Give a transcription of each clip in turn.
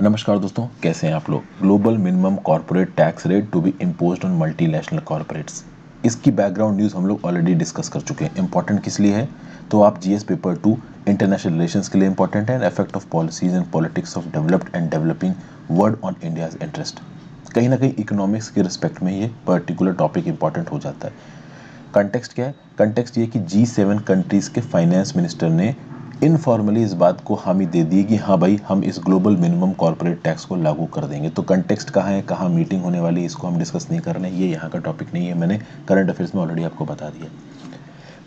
नमस्कार दोस्तों, कैसे हैं आप लोग। Global minimum corporate tax rate to be imposed on multinational corporates, इसकी बैकग्राउंड न्यूज़ हम लोग ऑलरेडी डिस्कस कर चुके हैं। इंपॉर्टेंट किस लिए है तो आप जीएस पेपर 2 इंटरनेशनल रिलेशंस के लिए इंपॉर्टेंट है। Effect of policies and politics of developed and developing world on India's interest. कहीं ना कहीं इकोनॉमिक्स के रिस्पेक्ट में ये पर्टिकुलर टॉपिक इंपॉर्टेंट हो जाता है। कंटेक्स्ट क्या है? कंटेक्स्ट ये कि G7 कंट्रीज़ के फाइनेंस मिनिस्टर ने इनफॉर्मली इस बात को हामी दे दी कि हाँ भाई, हम इस ग्लोबल मिनिमम कॉर्पोरेट टैक्स को लागू कर देंगे। तो कंटेक्स्ट कहाँ है, कहाँ मीटिंग होने वाली है, इसको हम डिस्कस नहीं कर रहे हैं, ये यहाँ का टॉपिक नहीं है। मैंने करंट अफेयर्स में ऑलरेडी आपको बता दिया।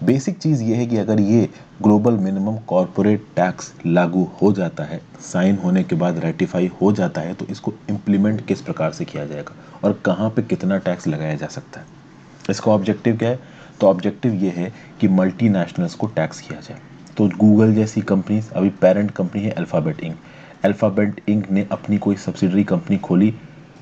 बेसिक चीज़ ये है कि अगर ये ग्लोबल मिनिमम कॉर्पोरेट टैक्स लागू हो जाता है, साइन होने के बाद रेटिफाई हो जाता है, तो इसको इम्प्लीमेंट किस प्रकार से किया जाएगा और कहाँ पे कितना टैक्स लगाया जा सकता है। इसका ऑब्जेक्टिव क्या है? तो ऑब्जेक्टिव ये है कि मल्टीनेशनल्स को टैक्स किया जाए। तो गूगल जैसी कंपनीज, अभी पेरेंट कंपनी है अल्फ़ाबेट इंक। अल्फ़ाबेट इंक ने अपनी कोई सब्सिडरी कंपनी खोली,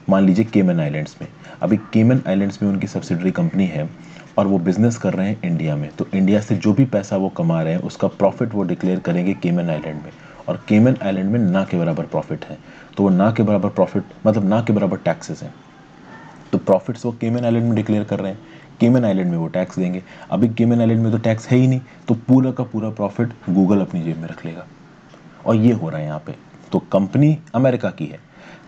मान लीजिए केमन आइलैंड्स में। अभी केमन आइलैंड्स में उनकी सब्सिडरी कंपनी है और वो बिजनेस कर रहे हैं इंडिया में। तो इंडिया से जो भी पैसा वो कमा रहे हैं उसका प्रॉफिट वो डिक्लेयर करेंगे केमन आइलैंड में, और केमन आइलैंड में ना के बराबर प्रॉफिट है। तो वो ना के बराबर प्रॉफिट मतलब ना के बराबर टैक्सेस हैं। तो प्रॉफिट्स वो केमन आइलैंड में डिक्लेयर कर रहे हैं, केमन आइलैंड में वो टैक्स देंगे। अभी केमन आइलैंड में तो टैक्स है ही नहीं, तो पूरा का पूरा प्रॉफिट गूगल अपनी जेब में रख लेगा। और ये हो रहा है यहाँ पे। तो कंपनी अमेरिका की है,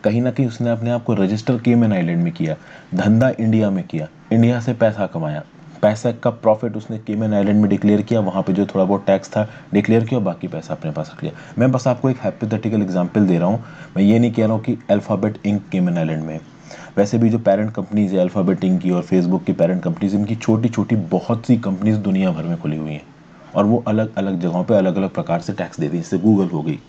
कहीं ना कहीं उसने अपने आप को रजिस्टर केमन आइलैंड में किया, धंधा इंडिया में किया, इंडिया से पैसा कमाया, पैसा का प्रॉफिट उसने केमन आइलैंड में डिक्लेयर किया, वहाँ पे जो थोड़ा बहुत टैक्स था डिक्लेयर किया, बाकी पैसा अपने पास रख लिया। मैं बस आपको एक हाइपोथेटिकल एग्जांपल दे रहा हूँ, मैं ये नहीं कह रहा हूँ कि अल्फ़ाबेट इंक केमन आइलैंड में। वैसे भी जो पेरेंट कंपनीज है अल्फ़ाबेट इंक की और फेसबुक की पेरेंट कंपनीज, इनकी छोटी छोटी बहुत सी कंपनीज दुनिया भर में खुली हुई हैं और वो अलग अलग जगहों पे अलग अलग प्रकार से टैक्स देती हैं। जैसे गूगल हो गई,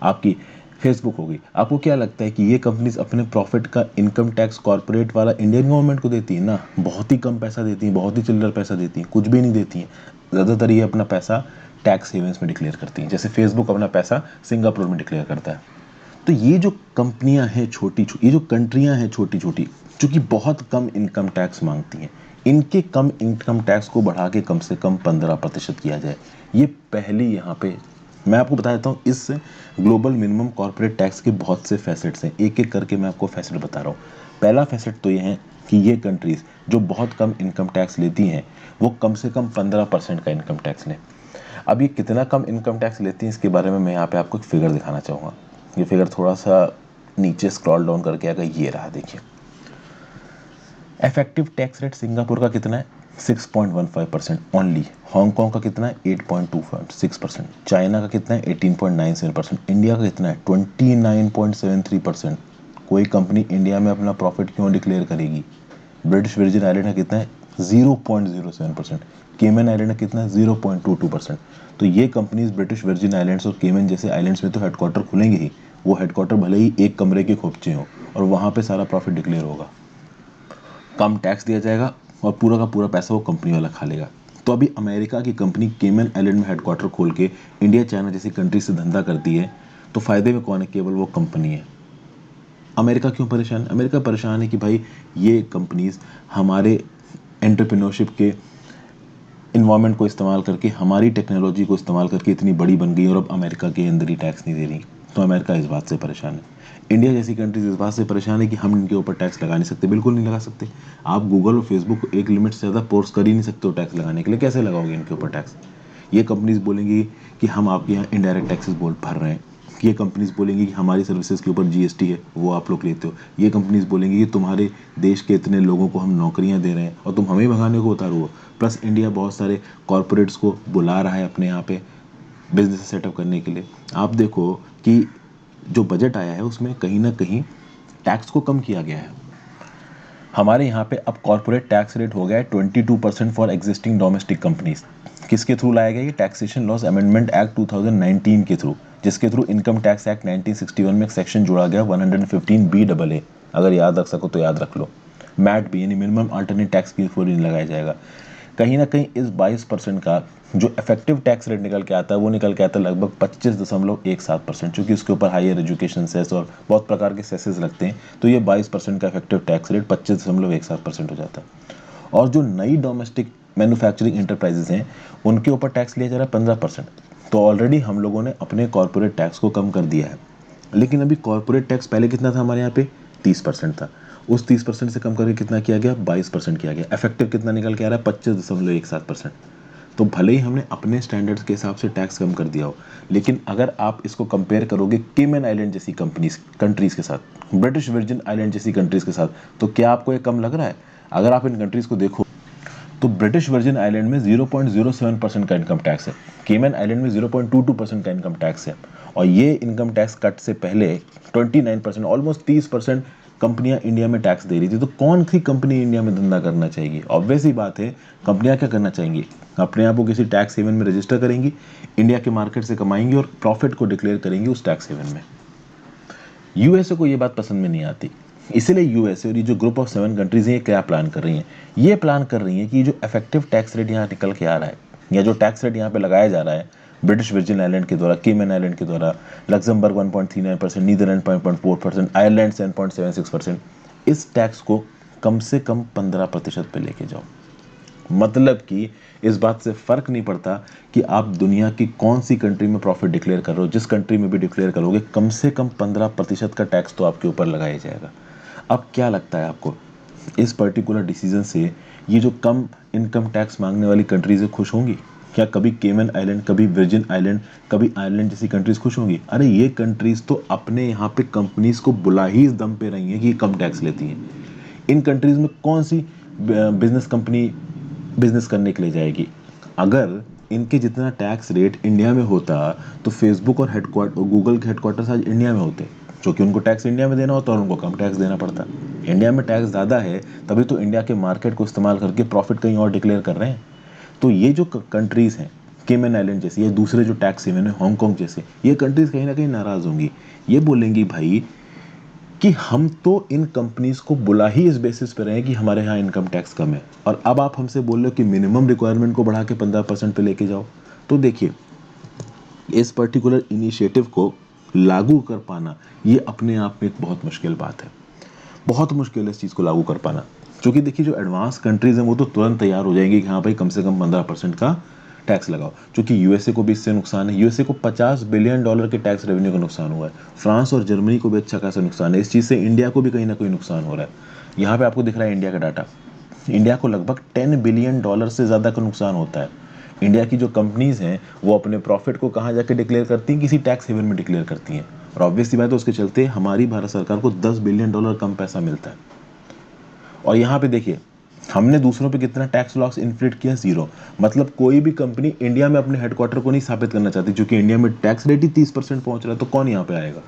आपकी फेसबुक हो गई। आपको क्या लगता है कि ये कंपनीज अपने प्रॉफिट का इनकम टैक्स कॉर्पोरेट वाला इंडियन गवर्नमेंट को देती है? ना, बहुत ही कम पैसा देती हैं, बहुत ही चिल्लर पैसा देती हैं, कुछ भी नहीं देती हैं। ज़्यादातर ये अपना पैसा टैक्स हेवंस में डिक्लेयर करती हैं। जैसे फेसबुक अपना पैसा सिंगापुर में डिक्लेयर करता है। तो ये जो कंपनियां हैं छोटी छोटी, ये जो कंट्रियां हैं छोटी छोटी, चूंकि बहुत कम इनकम टैक्स मांगती हैं, इनके कम इनकम टैक्स को बढ़ा के कम से कम 15% किया जाए। ये पहली यहाँ पे मैं आपको बता देता हूँ, इस ग्लोबल मिनिमम कॉर्पोरेट टैक्स के बहुत से फैसेट्स हैं, एक एक करके मैं आपको फैसेट बता रहा हूँ। पहला फैसेट तो ये है कि ये कंट्रीज जो बहुत कम इनकम टैक्स लेती हैं वो कम से कम 15% का इनकम टैक्स लें। अब ये कितना कम इनकम टैक्स लेती हैं इसके बारे में मैं यहाँ पे आपको एक फिगर दिखाना चाहूँगा। ये फिगर थोड़ा सा नीचे स्क्रॉल डाउन करके आएगा, ये रहा, देखिए। इफेक्टिव टैक्स रेट सिंगापुर का कितना है? 6.15% ओनली। हांगकांग का कितना है? 8.26%। चाइना का कितना है? 18.97%। इंडिया का कितना है? 29.73%। कोई कंपनी इंडिया में अपना प्रॉफिट क्यों डिक्लेयर करेगी? ब्रिटिश वर्जिन आइलैंड का कितना है? 0.07%। केमन आइलैंड का कितना है? 0.22%। तो ये कंपनीज ब्रिटिश वर्जिन आइलैंड्स और केमन जैसे आइलैंड्स में तो हेडक्वार्टर खुलेंगे ही। वो हेडक्वार्टर भले ही एक कमरे के खोपचे हो और वहाँ पे सारा प्रॉफिट डिक्लेयर होगा, कम टैक्स दिया जाएगा और पूरा का पूरा पैसा वो कंपनी वाला खा लेगा। तो अभी अमेरिका की कंपनी केमन आइलैंड में हेडक्वार्टर खोल के इंडिया चाइना जैसी कंट्री से धंधा करती है, तो फायदे में कौन है? केवल वो कंपनी है। अमेरिका क्यों परेशान है? अमेरिका परेशान है कि भाई ये कंपनीज हमारे एंटरप्रेन्योरशिप के इन्वायरमेंट को इस्तेमाल करके, हमारी टेक्नोलॉजी को इस्तेमाल करके इतनी बड़ी बन गई और अब अमेरिका के अंदर ही टैक्स नहीं दे रही। तो अमेरिका इस बात से परेशान है। इंडिया जैसी कंट्रीज इस बात से परेशान है कि हम इनके ऊपर टैक्स लगा नहीं सकते, बिल्कुल नहीं लगा सकते। आप गूगल और फेसबुक को एक लिमिट से ज़्यादा फोर्स कर ही नहीं सकते हो टैक्स लगाने के लिए, कैसे लगाओगे इनके ऊपर टैक्स? ये कंपनीज बोलेंगी कि हम आपके यहाँ इनडायरेक्ट टैक्सेस भर रहे हैं। ये कंपनीज बोलेंगी कि हमारी सर्विसेज के ऊपर जीएसटी है, वो आप लोग लेते हो। ये कंपनीज बोलेंगी कि तुम्हारे देश के इतने लोगों को हम नौकरियां दे रहे हैं और तुम हमें भगाने को उतारू हो। प्लस इंडिया बहुत सारे कॉरपोरेट्स को बुला रहा है अपने यहाँ पे बिजनेस सेटअप करने के लिए। आप देखो कि जो बजट आया है उसमें कहीं ना कहीं टैक्स को कम किया गया है। हमारे यहाँ पे अब कॉर्पोरेट टैक्स रेट हो गया है 22% फॉर एग्जिस्टिंग डोमेस्टिक कंपनीज। किसके थ्रू लाया गया? ये टैक्सेशन लॉस अमेंडमेंट एक्ट 2019 के थ्रू, जिसके थ्रू इनकम टैक्स एक्ट 1961 में एक सेक्शन जोड़ा गया 115 BAA। अगर याद रख सको तो याद रख लो। मैट भी यानी मिनिमम अल्टरनेट टैक्स की फुल लगाया जाएगा। कहीं ना कहीं इस 22% का जो इफेक्टिव टैक्स रेट निकल के आता है वो निकल के आता है लगभग 25.17%। चूंकि उसके ऊपर हायर एजुकेशन सेस और बहुत प्रकार के सेसेस लगते हैं, तो ये 22% का इफेक्टिव टैक्स रेट 25.17% हो जाता है। और जो नई डोमेस्टिक मैन्युफैक्चरिंग इंटरप्राइजेस हैं उनके ऊपर टैक्स लिया जा रहा है 15%। तो ऑलरेडी हम लोगों ने अपने कॉर्पोरेट टैक्स को कम कर दिया है। लेकिन अभी कॉर्पोरेट टैक्स पहले कितना था हमारे यहाँ पे 30% था, उस 30% से कम करके कितना किया गया 22% किया गया। इफेक्टिव कितना निकल के आ रहा है 25.17%। तो भले ही हमने अपने स्टैंडर्ड्स के हिसाब से टैक्स कम कर दिया हो, लेकिन अगर आप इसको कंपेयर करोगे केमन आइलैंड जैसी कंट्रीज के साथ, ब्रिटिश वर्जिन आइलैंड जैसी कंट्रीज के साथ, तो क्या आपको ये कम लग रहा है? अगर आप इन कंट्रीज को देखो तो ब्रिटिश वर्जिन आइलैंड में 0.07% का इनकम टैक्स है, केमन आइलैंड में 0.22% का इनकम टैक्स है, और ये इनकम टैक्स कट से पहले 29%, ऑलमोस्ट 30% कंपनियां इंडिया में टैक्स दे रही थी। तो कौन सी कंपनी इंडिया में धंधा करना चाहिए? ऑब्वियस ही बात है, कंपनियां क्या करना चाहेंगी, अपने आप को किसी टैक्स हेवन में रजिस्टर करेंगी, इंडिया के मार्केट से कमाएंगी और प्रॉफिट को डिक्लेयर करेंगी उस टैक्स हेवन में। यूएसए को ये बात पसंद में नहीं आती, इसलिए यूएसए और ये जो ग्रुप ऑफ 7 कंट्रीज हैं, ये क्या प्लान कर रही हैं? ये प्लान कर रही हैं कि जो इफेक्टिव टैक्स रेट यहाँ निकल के आ रहा है, या जो टैक्स रेट यहाँ पे लगाया जा रहा है ब्रिटिश वर्जिन आइलैंड के द्वारा, केमन आइलैंड के द्वारा, लग्जमबर्ग 1.39%, नीदरलैंड 5.4%, आयरलैंड 7.76%, इस टैक्स को कम से कम 15% पे लेके जाओ। मतलब कि इस बात से फर्क नहीं पड़ता कि आप दुनिया की कौन सी कंट्री में प्रॉफिट डिक्लेयर कर रहे हो, जिस कंट्री में भी डिक्लेयर करोगे कम से कम 15% का टैक्स तो आपके ऊपर लगाया जाएगा। अब क्या लगता है आपको, इस पर्टिकुलर डिसीजन से ये जो कम इनकम टैक्स मांगने वाली कंट्रीज खुश होंगी? क्या कभी केमन आइलैंड, कभी वर्जिन आइलैंड, कभी आयरलैंड जैसी कंट्रीज खुश होंगी? अरे ये कंट्रीज तो अपने यहाँ पे कंपनीज को बुला ही इस दम पे रही हैं कि कम टैक्स लेती हैं। इन कंट्रीज में कौन सी बिजनेस कंपनी बिजनेस करने के लिए जाएगी? अगर इनके जितना टैक्स रेट इंडिया में होता तो फेसबुक और गूगल के हेडक्वार्टर्स आज इंडिया में होते, क्योंकि उनको टैक्स इंडिया में देना होता और उनको कम टैक्स देना पड़ता। इंडिया में टैक्स ज़्यादा है, तभी तो इंडिया के मार्केट को इस्तेमाल करके प्रॉफिट कहीं और डिक्लेयर कर रहे हैं। तो ये जो कंट्रीज़ हैं, केमन आइलैंड जैसी या दूसरे जो टैक्स हेवन है हांगकांग जैसे, ये कंट्रीज़ कहीं ना कहीं नाराज़ होंगी। ये बोलेंगी भाई कि हम तो इन कंपनीज को बुला ही इस बेसिस पे रहे हैं कि हमारे यहाँ इनकम टैक्स कम है, और अब आप हमसे बोल रहे हो कि मिनिमम रिक्वायरमेंट को बढ़ा के 15% पे लेके जाओ। तो देखिए, इस पर्टिकुलर इनिशिएटिव को लागू कर पाना ये अपने आप में एक बहुत मुश्किल बात है, बहुत मुश्किल है इस चीज़ को लागू कर पाना। क्योंकि देखिए, जो एडवांस कंट्रीज हैं वो तो तुरंत तैयार हो जाएंगी कि हाँ भाई कम से कम 15% का टैक्स लगाओ, क्योंकि यूएसए को भी इससे नुकसान है। यूएसए को $50 बिलियन के टैक्स रेवेन्यू का नुकसान हुआ है। फ्रांस और जर्मनी को भी अच्छा खासा नुकसान है। इस चीज़ से इंडिया को भी कहीं ना कहीं नुकसान हो रहा है। यहाँ पे आपको दिख रहा है इंडिया का डाटा, इंडिया को लगभग $10 बिलियन से ज़्यादा का नुकसान होता है। इंडिया की जो कंपनीज हैं वो अपने प्रॉफिट को कहाँ जाके डिक्लेयर करती हैं? किसी टैक्स हेवन में डिक्लेयर करती हैं, और ऑब्वियसली बात है उसके चलते हमारी भारत सरकार को $10 बिलियन कम पैसा मिलता है। और यहाँ पे देखिए, हमने दूसरों पे कितना टैक्स लॉस इन्फ्लिक्ट किया, 0। मतलब कोई भी कंपनी इंडिया में अपने हेडक्वार्टर को नहीं स्थापित करना चाहती, क्योंकि इंडिया में टैक्स रेट ही 30% पहुंच रहा है, तो कौन यहाँ पे आएगा?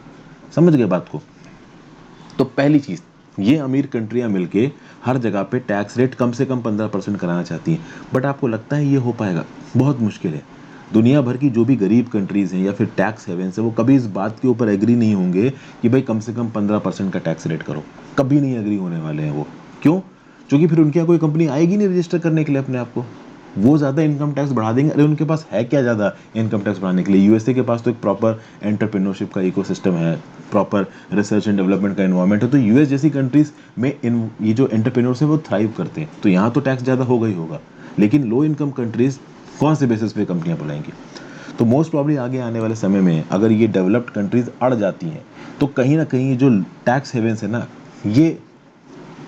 समझ गए बात को? तो पहली चीज, ये अमीर कंट्रियां मिलके हर जगह पे टैक्स रेट कम से कम 15% कराना चाहती हैं, बट आपको लगता है ये हो पाएगा? बहुत मुश्किल है। दुनिया भर की जो भी गरीब कंट्रीज हैं या फिर टैक्स हेवेंस है, वो कभी इस बात के ऊपर एग्री नहीं होंगे कि भाई कम से कम 15% का टैक्स रेट करो। कभी नहीं एग्री होने वाले हैं वो। क्यों? क्योंकि फिर उनके यहाँ कोई कंपनी आएगी नहीं रजिस्टर करने के लिए अपने आप को, वो ज़्यादा इनकम टैक्स बढ़ा देंगे। अरे उनके पास है क्या ज़्यादा इनकम टैक्स बढ़ाने के लिए? यूएसए के पास तो एक प्रॉपर एंटरप्रेन्योरशिप का इकोसिस्टम है, प्रॉपर रिसर्च एंड डेवलपमेंट का इन्वायरमेंट है। तो यूएस जैसी कंट्रीज में ये जो एंटरप्रेन्योर्स है वो थ्राइव करते हैं, तो यहाँ तो टैक्स ज़्यादा होगा ही होगा। लेकिन लो इनकम कंट्रीज कौन से बेसिस पे कंपनियां बुलाएंगी? तो मोस्ट प्रॉब्ली आगे आने वाले समय में अगर ये डेवलप्ड कंट्रीज अड़ जाती हैं, तो कहीं ना कहीं जो टैक्स हेवेंस है ना, ये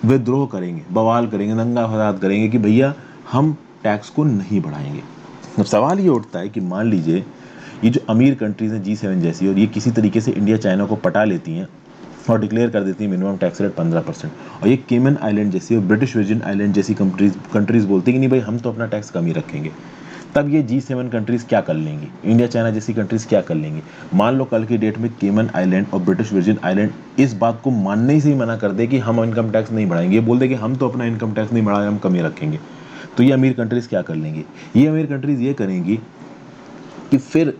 विद्रोह करेंगे, बवाल करेंगे, नंगा फसाद करेंगे कि भैया हम टैक्स को नहीं बढ़ाएंगे। अब सवाल ये उठता है कि मान लीजिए ये जो अमीर कंट्रीज हैं G7 जैसी, और ये किसी तरीके से इंडिया चाइना को पटा लेती हैं और डिक्लेयर कर देती हैं मिनिमम टैक्स रेट 15%, और ये केमन आइलैंड जैसी और ब्रिटिश वर्जिन आइलैंड जैसी कंट्रीज बोलती हैं कि नहीं भाई हम तो अपना टैक्स कम ही रखेंगे, तब ये G7 कंट्रीज क्या कर लेंगी? इंडिया चाइना जैसी कंट्रीज क्या कर लेंगी? मान लो कल की डेट में केमन आइलैंड और ब्रिटिश वर्जिन आइलैंड इस बात को मानने से ही मना कर दे कि हम इनकम टैक्स नहीं बढ़ाएंगे, ये बोल दे कि हम तो अपना इनकम टैक्स नहीं बढ़ाएंगे, हम कम ही रखेंगे, तो ये अमीर कंट्रीज क्या कर लेंगी? ये अमीर कंट्रीज ये करेंगी कि फिर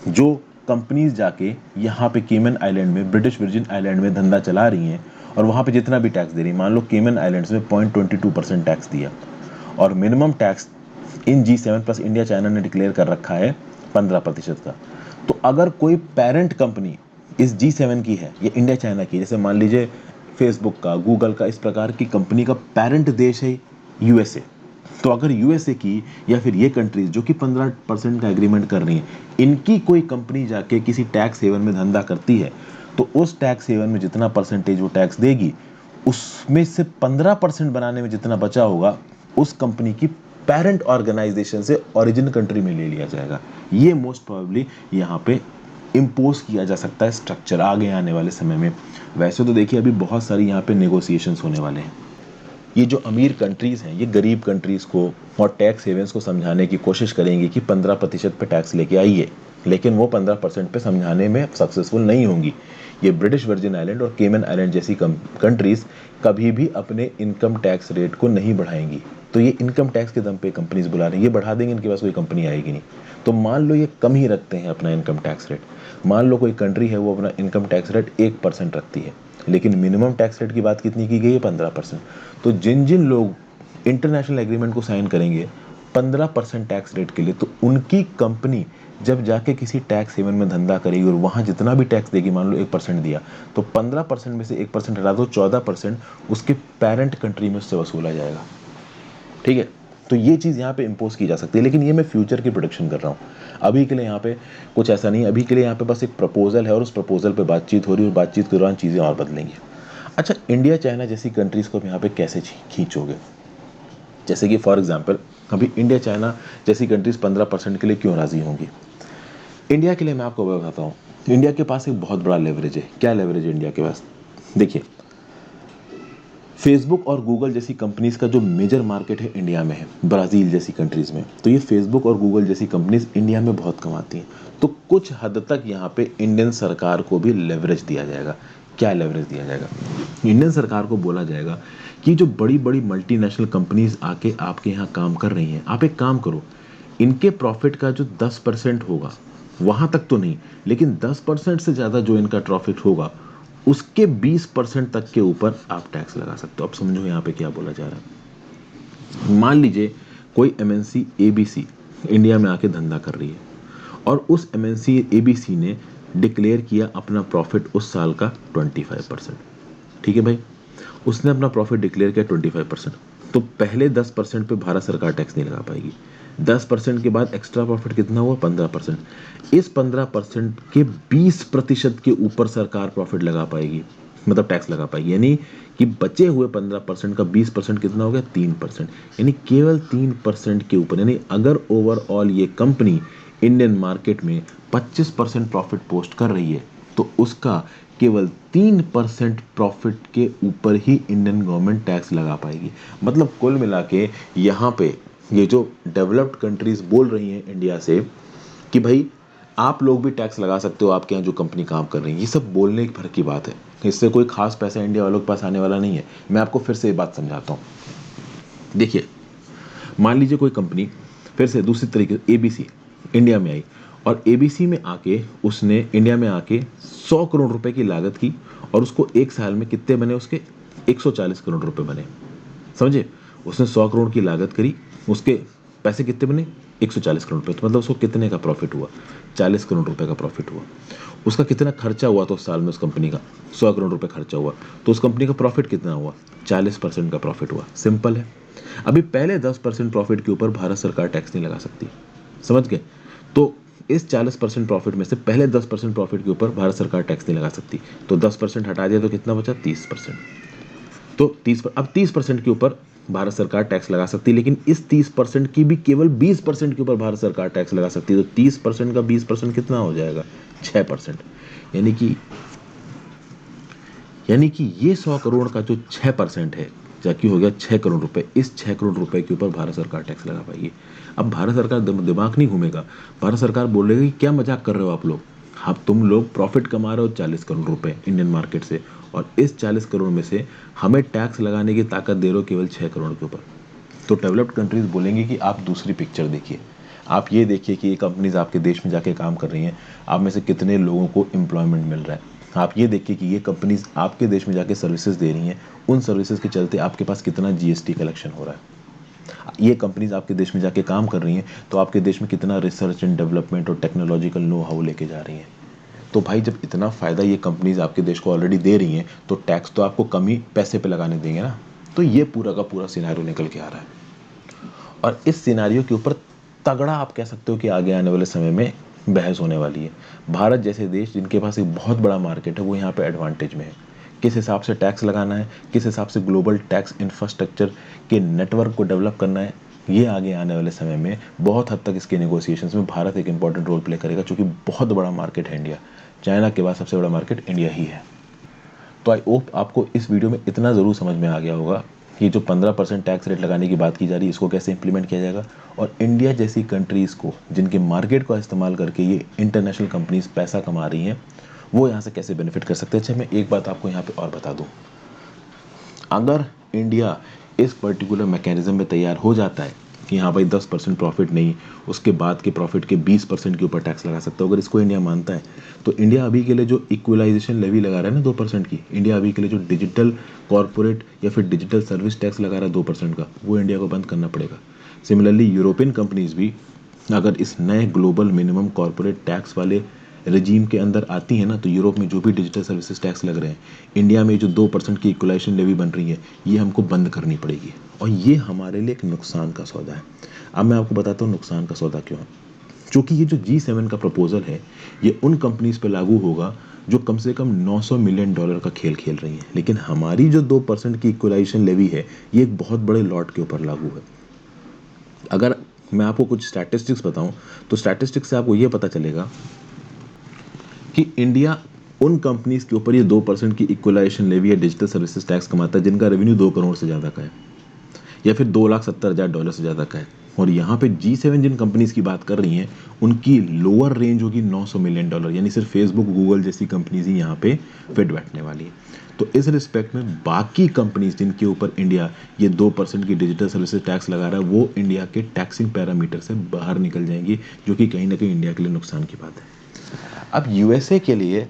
जो कंपनीज जाके यहाँ पे केमन आइलैंड में, ब्रिटिश वर्जिन आइलैंड में धंधा चला रही हैं और वहाँ पे जितना भी टैक्स दे रही हैं, मान लो केमन आइलैंड्स में 0.22% टैक्स दिया और minimum tax in G7 plus India China ने डिक्लेयर कर रखा है 15% का। तो अगर कोई पेरेंट कंपनी इस G7 की है या इंडिया चाइना की, जैसे मान लीजिए फेसबुक का, गूगल का, इस प्रकार की कंपनी का पेरेंट देश है यूएसए, तो अगर यूएसए की या फिर ये कंट्रीज जो कि 15% का एग्रीमेंट कर रही हैं, इनकी कोई कंपनी जाके किसी टैक्स हेवन में धंधा करती है, तो उस टैक्स हेवन में जितना परसेंटेज वो टैक्स देगी, उसमें से 15% बनाने में जितना बचा होगा उस कंपनी की पेरेंट ऑर्गेनाइजेशन से ओरिजिन कंट्री में ले लिया जाएगा। ये मोस्ट प्रोबेबली यहाँ पे इम्पोज किया जा सकता है स्ट्रक्चर आगे आने वाले समय में। वैसे तो देखिए अभी बहुत सारी यहाँ पे नेगोशिएशंस होने वाले हैं। ये जो अमीर कंट्रीज़ हैं ये गरीब कंट्रीज़ को और टैक्स हेवेंस को समझाने की कोशिश करेंगी कि 15% पे टैक्स लेके आइए, लेकिन वो 15% पे समझाने में सक्सेसफुल नहीं होंगी। ये ब्रिटिश वर्जिन आइलैंड और केमन आइलैंड जैसी कंट्रीज़ कभी भी अपने इनकम टैक्स रेट को नहीं बढ़ाएंगी। तो ये इनकम टैक्स के दम पे कंपनीज बुला रही हैं, ये बढ़ा देंगे इनके पास कोई कंपनी आएगी नहीं। तो मान लो ये कम ही रखते हैं अपना इनकम टैक्स रेट, मान लो कोई कंट्री है वो अपना इनकम टैक्स रेट 1% रखती है, लेकिन मिनिमम टैक्स रेट की बात कितनी की गई है, 15%। तो जिन जिन लोग इंटरनेशनल एग्रीमेंट को साइन करेंगे 15% टैक्स रेट के लिए, तो उनकी कंपनी जब जाके किसी टैक्स हेवन में धंधा करेगी और वहाँ जितना भी टैक्स देगी, मान लो 1% दिया, तो 15% में से 1% हटा दो, 14% उसके पेरेंट कंट्री में उससे वसूला जाएगा। ठीक है, तो ये चीज़ यहाँ पे इम्पोज की जा सकती है, लेकिन ये मैं फ्यूचर की प्रोडिक्शन कर रहा हूँ। अभी के लिए यहाँ पे कुछ ऐसा नहीं है, अभी के लिए यहाँ पे बस एक प्रपोजल है और उस प्रपोजल पे बातचीत हो रही है और बातचीत के दौरान चीज़ें और बदलेंगी। अच्छा, इंडिया चाइना जैसी कंट्रीज़ को यहाँ पे कैसे खींचोगे? जैसे कि फॉर एग्जांपल अभी इंडिया चाइना जैसी कंट्रीज़ 15% के लिए क्यों राज़ी होंगी? इंडिया के लिए मैं आपको बताता हूँ, इंडिया के पास एक बहुत बड़ा लेवरेज है। क्या लेवरेज है इंडिया के पास? देखिए, फेसबुक और गूगल जैसी कंपनीज का जो मेजर मार्केट है इंडिया में है, ब्राज़ील जैसी कंट्रीज़ में। तो ये फेसबुक और गूगल जैसी कंपनीज इंडिया में बहुत कमाती हैं। तो कुछ हद तक यहाँ पे इंडियन सरकार को भी लेवरेज दिया जाएगा। क्या लेवरेज दिया जाएगा? इंडियन सरकार को बोला जाएगा कि जो बड़ी बड़ी मल्टीनेशनल कंपनीज आके आपके यहाँ काम कर रही हैं, आप एक काम करो, इनके प्रॉफिट का जो 10% होगा, वहाँ तक तो नहीं, लेकिन 10% से ज़्यादा जो इनका प्रॉफिट होगा उसके 20% तक के ऊपर आप टैक्स लगा सकते हो। अब समझो यहाँ पे क्या बोला जा रहा है। मान लीजिए कोई एमएनसी एबीसी इंडिया में आके धंधा कर रही है और उस एमएनसी एबीसी ने डिक्लेयर किया अपना प्रॉफिट उस साल का 25%। ठीक है भाई, उसने अपना प्रॉफिट डिक्लेयर किया 25%, तो पहले 10% पे भारत सरकार टैक्स नहीं लगा पाएगी। 10% के बाद एक्स्ट्रा प्रॉफिट कितना हुआ? 15%। इस 15% के 20% के ऊपर सरकार प्रॉफिट लगा पाएगी, मतलब टैक्स लगा पाएगी। यानी कि बचे हुए 15% का 20% कितना हो गया? 3%। यानी केवल 3% के ऊपर। यानी अगर ओवरऑल ये कंपनी इंडियन मार्केट में 25% प्रॉफिट पोस्ट कर रही है, तो उसका केवल 3% प्रॉफिट के ऊपर ही इंडियन गवर्नमेंट टैक्स लगा पाएगी। मतलब कुल मिला के यहाँ पे ये जो डेवलप्ड कंट्रीज बोल रही हैं इंडिया से कि भाई आप लोग भी टैक्स लगा सकते हो, आपके यहाँ जो कंपनी काम कर रही है, ये सब बोलने भर की बात है। इससे कोई खास पैसा इंडिया वालों के पास आने वाला नहीं है। मैं आपको फिर से ये बात समझाता हूँ। देखिए, मान लीजिए कोई कंपनी फिर से दूसरी तरीके से एबीसी इंडिया में आई और एबीसी में आके उसने इंडिया में आके 100 करोड़ रुपए की लागत की और उसको एक साल में कितने बने? उसके 140 करोड़ रुपए बने। समझे? उसने 100 करोड़ की लागत करी, उसके पैसे कितने बने? 140 करोड़ रुपए। तो मतलब उसको कितने का प्रॉफिट हुआ? 40 करोड़ रुपए का प्रॉफिट हुआ। उसका कितना खर्चा हुआ? तो उस साल में उस कंपनी का 100 करोड़ रुपए खर्चा हुआ, तो उस कंपनी का प्रॉफिट कितना हुआ? 40% का प्रॉफिट हुआ। सिंपल है। अभी पहले 10% प्रॉफिट के ऊपर भारत सरकार टैक्स नहीं लगा सकती। समझ गए? तो इस 40% प्रॉफिट में से पहले 10% प्रॉफिट के ऊपर भारत सरकार टैक्स नहीं लगा सकती। तो 10% हटा दिया तो कितना बचा? 30%। तो 30% के ऊपर भारत सरकार टैक्स लगा सकती है, लेकिन इस 30% की भी केवल 20% के ऊपर भारत सरकार टैक्स लगा सकती है। तो 30% का 20% कितना हो जाएगा? 6%। यानी कि ये 100 करोड़ का जो 6% है, जबकि हो गया 6 करोड़ रुपए, इस 6 करोड़ रुपए के ऊपर भारत सरकार टैक्स लगा पाएगी। अब भारत सरकार दिमाग नहीं घूमेगा, भारत सरकार बोलेगी क्या मजाक कर रहे हो आप लोग, अब तुम लोग प्रॉफिट कमा रहे हो 40 करोड़ रुपए इंडियन मार्केट से, और इस 40 करोड़ में से हमें टैक्स लगाने की ताकत दे रहे हो केवल 6 करोड़ के ऊपर। तो डेवलप्ड कंट्रीज बोलेंगे कि आप दूसरी पिक्चर देखिए, आप ये देखिए कि ये कंपनीज आपके देश में जाके काम कर रही हैं, आप में से कितने लोगों को एम्प्लॉयमेंट मिल रहा है। आप ये देखिए कि ये कंपनीज आपके देश में जाके सर्विसेज दे रही हैं, उन सर्विसेज के चलते आपके पास कितना जीएसटी कलेक्शन हो रहा है। ये कंपनीज आपके देश में जाके काम कर रही हैं, तो आपके देश में कितना रिसर्च एंड डेवलपमेंट और टेक्नोलॉजिकल नो हाउ लेके जा रही हैं। तो भाई जब इतना फ़ायदा ये कंपनीज आपके देश को ऑलरेडी दे रही हैं, तो टैक्स तो आपको कम ही पैसे पे लगाने देंगे ना। तो ये पूरा का पूरा सिनेरियो निकल के आ रहा है, और इस सिनेरियो के ऊपर तगड़ा आप कह सकते हो कि आगे आने वाले समय में बहस होने वाली है। भारत जैसे देश जिनके पास एक बहुत बड़ा मार्केट है वो यहाँ पे एडवांटेज में है। किस हिसाब से टैक्स लगाना है, किस हिसाब से ग्लोबल टैक्स इंफ्रास्ट्रक्चर के नेटवर्क को डेवलप करना है, ये आगे आने वाले समय में बहुत हद तक इसके नेगोशिएशंस में भारत एक इंपॉर्टेंट रोल प्ले करेगा, क्योंकि बहुत बड़ा मार्केट है इंडिया। चाइना के बाद सबसे बड़ा मार्केट इंडिया ही है। तो आई होप आपको इस वीडियो में इतना ज़रूर समझ में आ गया होगा कि जो 15% टैक्स रेट लगाने की बात की जा रही है इसको कैसे इंप्लीमेंट किया जाएगा, और इंडिया जैसी कंट्रीज़ को जिनके मार्केट का इस्तेमाल करके ये इंटरनेशनल कंपनीज पैसा कमा रही हैं वो यहाँ से कैसे बेनिफिट कर सकते हैं। अच्छा, मैं एक बात आपको यहाँ पे और बता दूँ, अगर इंडिया इस पर्टिकुलर मैकेनिज्म में तैयार हो जाता है कि हाँ भाई 10% प्रॉफिट नहीं, उसके बाद के प्रॉफिट के 20% के ऊपर टैक्स लगा सकता है, अगर इसको इंडिया मानता है तो इंडिया अभी के लिए जो इक्वलाइजेशन लेवी लगा रहा है ना 2% की, इंडिया अभी के लिए जो डिजिटल कॉर्पोरेट या फिर डिजिटल सर्विस टैक्स लगा रहा है 2% का, वो इंडिया को बंद करना पड़ेगा। सिमिलरली यूरोपियन कंपनीज भी अगर इस नए ग्लोबल मिनिमम कॉर्पोरेट टैक्स वाले रजीम के अंदर आती है ना, तो यूरोप में जो भी डिजिटल सर्विसेज टैक्स लग रहे हैं, इंडिया में जो 2% की इक्वलाइजेशन लेवी बन रही है, ये हमको बंद करनी पड़ेगी, और ये हमारे लिए एक नुकसान का सौदा है। अब मैं आपको बताता हूँ नुकसान का सौदा क्यों है। क्योंकि ये जो G7 का प्रपोजल है ये उन कंपनीज पे लागू होगा जो कम से कम $900 मिलियन का खेल खेल रही हैं, लेकिन हमारी जो 2% की इक्वलाइजेशन लेवी है ये एक बहुत बड़े लॉट के ऊपर लागू है। अगर मैं आपको कुछ स्टैटिस्टिक्स बताऊं तो स्टैटिस्टिक्स से आपको ये पता चलेगा कि इंडिया उन कंपनीज के ऊपर ये 2% की इक्वलाइजेशन लेवी या डिजिटल सर्विसेज टैक्स कमाता है जिनका रेवेन्यू 2 करोड़ से ज़्यादा का है, या फिर $2,70,000 से ज़्यादा का है। और यहाँ पे G7 जिन कंपनीज की बात कर रही हैं उनकी लोअर रेंज होगी $900 मिलियन, यानी सिर्फ फेसबुक गूगल जैसी कंपनीज ही यहाँ पे फिट बैठने वाली है। तो इस रिस्पेक्ट में बाकी कंपनीज जिनके ऊपर इंडिया ये 2% की डिजिटल सर्विसेज टैक्स लगा रहा है वो इंडिया के टैक्सिंग पैरामीटर से बाहर निकल जाएंगी, जो कि कहीं ना कहीं इंडिया के लिए नुकसान की बात है। अब यूएसए के लिए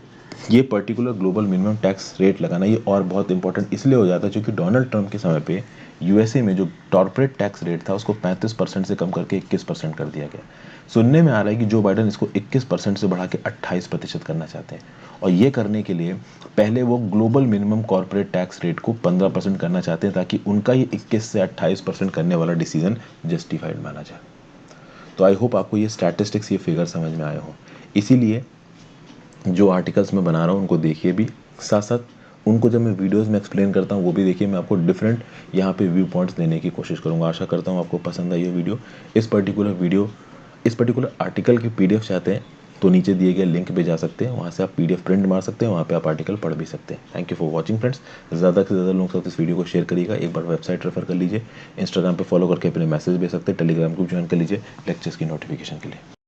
ये particular global minimum tax rate लगाना ये और बहुत इंपॉर्टेंट इसलिए हो जाता है क्योंकि डोनाल्ड ट्रंप के समय पे यूएसए में जो कॉर्पोरेट टैक्स रेट था उसको 35% से कम करके 21% कर दिया गया। सुनने में आ रहा है कि जो बाइडन इसको 21% से बढ़ा के 28% करना चाहते हैं, और ये करने के लिए पहले वो global minimum corporate tax rate को 15% करना चाहते हैं ताकि उनका ये 21 से 28% करने वाला डिसीजन जस्टिफाइड माना जाए। तो आई होप आपको ये स्टैटिस्टिक्स ये फिगर समझ में आए हो। इसीलिए जो आर्टिकल्स मैं बना रहा हूँ उनको देखिए भी, साथ साथ उनको जब मैं वीडियोस में एक्सप्लेन करता हूँ वो भी देखिए। मैं आपको डिफरेंट यहाँ पे व्यू पॉइंट्स देने की कोशिश करूँगा। आशा करता हूँ आपको पसंद आई हो वीडियो। इस पर्टिकुलर आर्टिकल की PDF चाहते हैं तो नीचे दिए गए लिंक पे जा सकते हैं, वहाँ से आप PDF प्रिंट मार सकते हैं, वहाँ पे आप आर्टिकल पढ़ भी सकते हैं। Thank you for watching friends. ज़्यादा से ज़्यादा लोगों के साथ इस वीडियो को शेयर करिएगा। एक बार वेबसाइट रेफर कर लीजिए, इंस्टाग्राम पे फॉलो करके अपने मैसेज भेज सकते हैं, टेलीग्राम ग्रुप ज्वाइन कर लीजिए लेक्चर्स की नोटिफिकेशन के लिए।